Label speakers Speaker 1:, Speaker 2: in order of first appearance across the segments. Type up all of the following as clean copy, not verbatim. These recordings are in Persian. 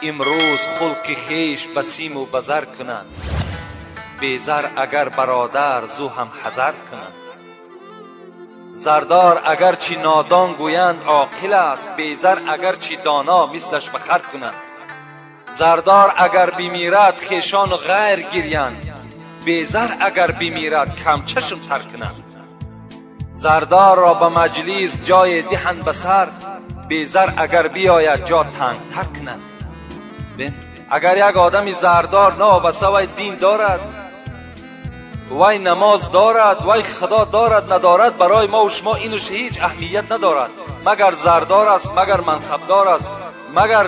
Speaker 1: امروز خلق خیش بسیم و بزر کنند. بیزر اگر برادر زو هم حذر کنند. زردار اگر چی نادان گویند عاقل است، بیزر اگر چی دانا مثلش بخر کنند. زردار اگر بمیرد خیشان و غیر گریند، بیزر اگر بمیرد کم چشم تر کنند. زردار را به مجلس جای دهند بسر، بیزر اگر بیاید جا تنگ تر کنند. اگر یک آدمی زردار نابسته وی دین دارد، وی نماز دارد، وی خدا دارد ندارد، برای ما و شما اینوش هیچ اهمیت ندارد، مگر زردار است، مگر منصبدار است، مگر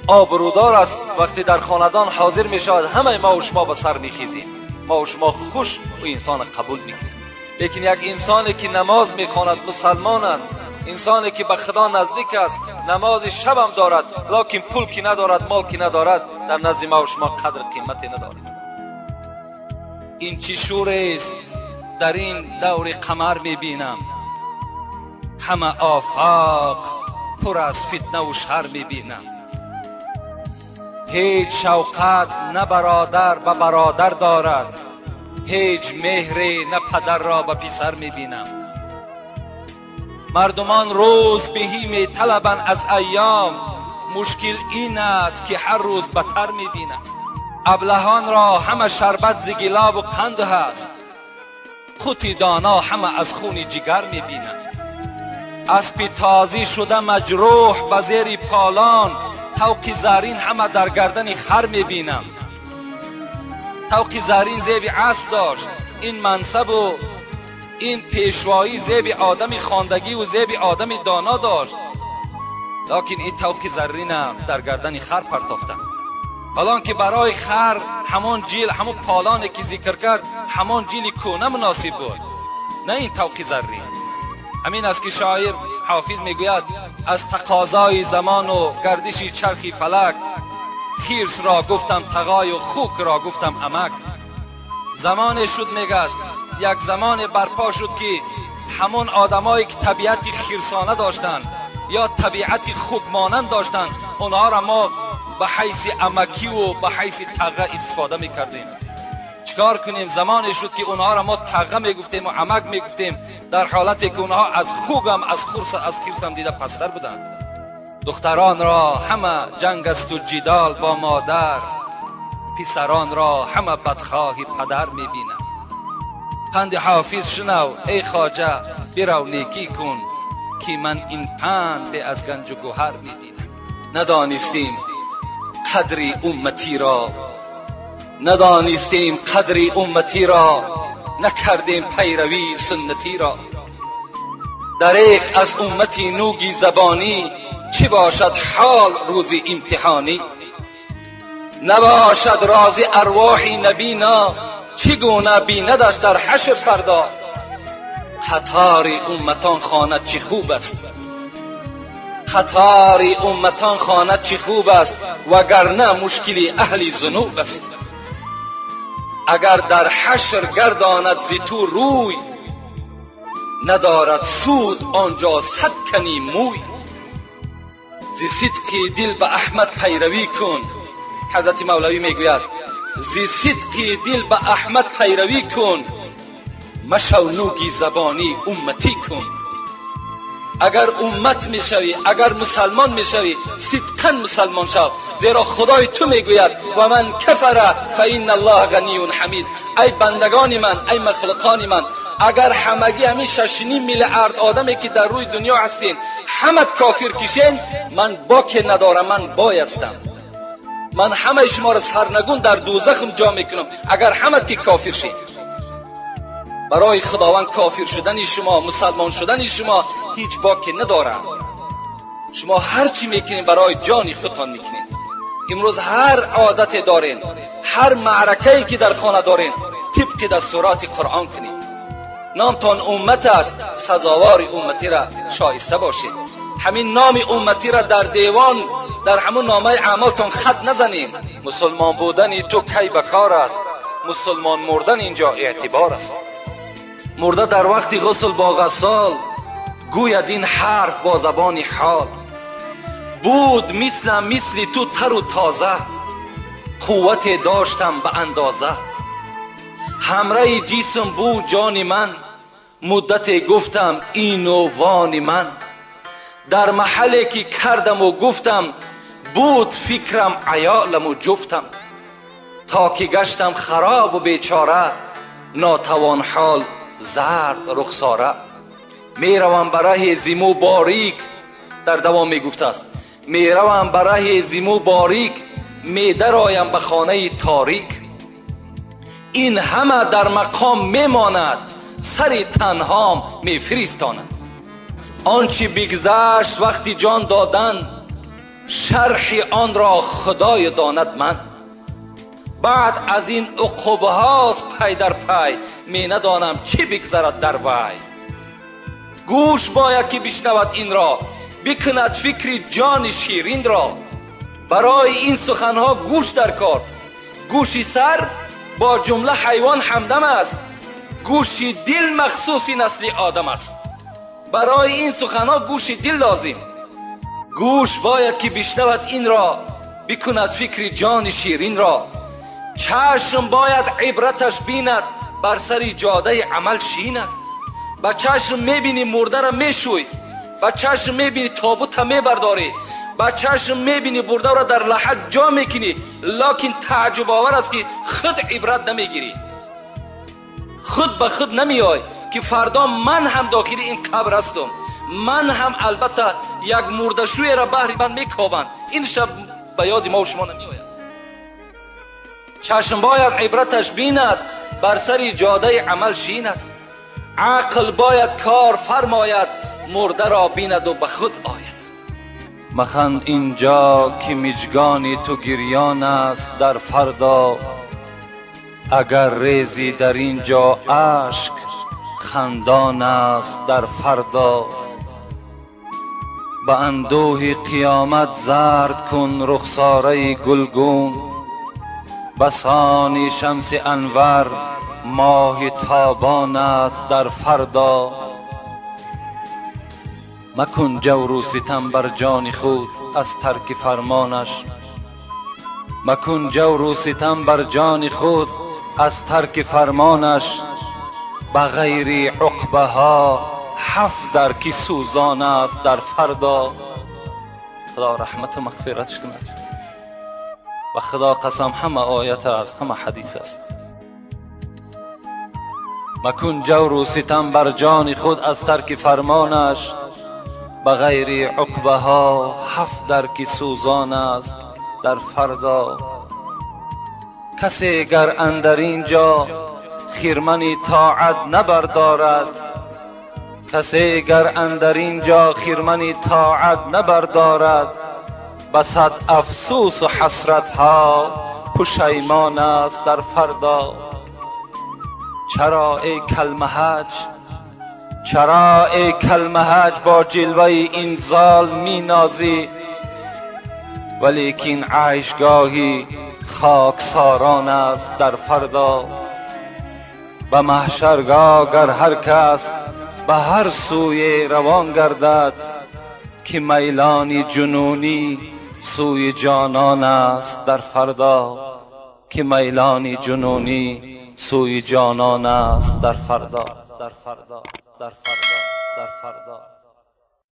Speaker 1: آبرودار است. وقتی در خاندان حاضر می شود همه ما و شما به سر می خیزیم، ما و شما خوش و انسان قبول می کنیم. لیکن یک انسانی که نماز می خواند، مسلمان است، انسانی که به خدا نزدیک است، نماز شب هم دارد، لکن پول کی ندارد، مال کی ندارد، در نزد ما و شما قدر قیمتی ندارد. این چی شور است در این دور قمر می بینم، همه آفاق پر از فتنه و شر می بینم. هیچ شوقت نه برادر به برادر دارد، هیچ مهری نه پدر را به پسر می بینم. مردمان روز بهی می طلبند از ایام، مشکل این است که هر روز بدتر می بینم. ابلهان را همه شربت ز گلاب و قند هست، خود دانا همه از خون جگر می بینم. اسب تازی شده مجروح به زیر پالان، طوق زرین همه در گردن خر می بینم. طوق زرین زیب اسب داشت، این منصب و این پیشوایی زیب آدم خواندگی و زیب آدم دانا داشت، لیکن این طوق زرین در گردن خر پرتافتند. حالان که برای خر همان جیل، همون پالانی که ذکر کرد، همان جیل کونه مناسب بود، نه این طوق زرین. همین است که شاعر حافظ میگوید از تقاضای زمان و گردش چرخی فلک، خیرس را گفتم تقای و خوک را گفتم امک. زمان شد میگد، یک زمان برپا شد که همون آدمایی که طبیعت خیرسانه داشتند یا طبیعت خوک مانند داشتند، اونها را ما به حیث امکی و به حیث تقه استفاده میکردیم. چیکار کنیم؟ زمانی شد که اونها را ما تقه میگفتیم و امک میگفتیم، در حالتی که اونها از خوگم از خیرسم دیده پستر بودند. دختران را همه جنگ است و جدال با مادر، پسران را همه بدخواهی پدر میبینم. پند حافظ شنو ای خواجه، برو نیکی کن که من این پند به از گنج و گوهر میبینم. ندانستیم قدر امتی را، ندانستیم قدر امتی را، نکردیم پیروی سنتی را. دریغ از امتی نوگی زبانی، چی باشد حال روز امتحانی. نباشد راز ارواح نبینا، چگونه بیندش در حشر فردا. قطار امتان خواند چه خوب است، قطار امتان خواند چه خوب است، وگرنه مشکل اهل ذنوب است. اگر در حشر گرداند ز تو روی، ندارد سود آنجا صد کنی موی. ز صدق دل به احمد پیروی کن، حضرت مولوی میگوید ز صدق دل به احمد پیروی کن، مشو نوگی زبانی امتی کن. اگر امت میشوی، اگر مسلمان میشوی، صدقاً مسلمان شو، زیرا خدای تو میگوید و من کفر فإن الله غنی حمید. ای بندگان من، ای مخلوقان من، اگر همگی همین 6.5 میلیارد آدمی که در روی دنیا هستین همه کافر کشین، من باک ندارم، من بای هستم. من همه شما را سرنگون در دوزخم جا میکنم اگر همه که کافر شین. برای خداوند کافر شدن شما، مسلمان شدن شما هیچ باکی نداره. شما هر چی میکنین برای جان خودتان میکنین. امروز هر عادت دارین، هر معرکه‌ای که در خانه دارین، طبق دستورات قرآن کنین. نامتان امت است، سزاوار امتی را شایسته باشید. همین نام امتی را در دیوان، در همون نامه اعمالتان خط نزنین. مسلمان بودن تو کی بکار است، مسلمان مردن اینجا اعتبار است. مرده در وقت غسل با غسال، گوید این حرف با زبان حال. بود مثل تو تر و تازه، قوت داشتم به اندازه. همراه جسم بود جان من، مدت گفتم این و وان من. در محلی که کردم و گفتم، بود فکرم عیالم و جفتم. تا که گشتم خراب و بیچاره، ناتوان حال زرد رخساره. میروم برای زیمو باریک، در دوام میگفته است، میروم برای زیمو باریک، میدرایم به خانه تاریک. این همه در مقام میماند، سر تنهام میفرستاند. آنچه بگذشت وقتی جان دادن، شرح آن را خدای داند من. بعد از این عقوبه هاست پی در پی، می ندانم چی بگذرد در وی. گوش باید که بشنود این را، بکند فکر جان شیرین را. برای این سخنها گوش در کار، گوشی سر با جمله حیوان همدم است، گوشی دل مخصوص نسل آدم است. برای این سخنها گوشی دل لازم، گوش باید که بشنود این را، بکند فکر جان شیرین را. چشم باید عبرتش بیند، بر سر جاده عمل شیند. با چشم میبینی مرده را میشوی، با چشم میبینی تابوت را میبرداری، با چشم میبینی برده را در لحد جا میکنی. لکن تعجب آور است که خود عبرت نمیگیری، خود به خود نمیای که فردا من هم داخل این قبر هستم، من هم البته یک مردشوی را بهر من میکابند. این شب به یاد ما و شما نمیآید. چشم باید عبرتش بیند، بر سر جاده عمل شیند. عقل باید کار فرماید، مرده را بیند و به خود آید. مخند اینجا که مژگان تو گریان است در فردا، اگر ریزی در اینجا اشک خندان است در فردا. به اندوه قیامت زرد کن رخساره گلگون، بسان شمس انور ماه تابان است در فردا. مکن جور و ستم بر جان خود از ترک فرمانش، مکن جور و ستم بر جان خود از ترک فرمانش. بغیر عقبه ها 7 در که سوزان است در فردا. خدا رحمت و مغفرتش کند. و خدا قسم همه آیت است، همه حدیث است. مکن جور و ستم بر جان خود از ترک فرمانش، بغیر عقبه ها 7 در که سوزان است در فردا. کسی گر اندر اینجا خرمن طاعت نبردارد، کسی گر اندر اینجا خرمن طاعت نبردارد، بصد افسوس و حسرت ها پشیمان است در فردا. چرا ای کلمهج، چرا ای کلمهج با جلوه این زال می نازی، ولیکن عیشگاهی خاکساران است در فردا. به محشرگاه گر هر کس به هر سوی روان گردد، که میلان جنونی سوی جانان است در فردا، که میلان جنونی سوی جانان است در فردا، در فردا، در فردا، در فردا.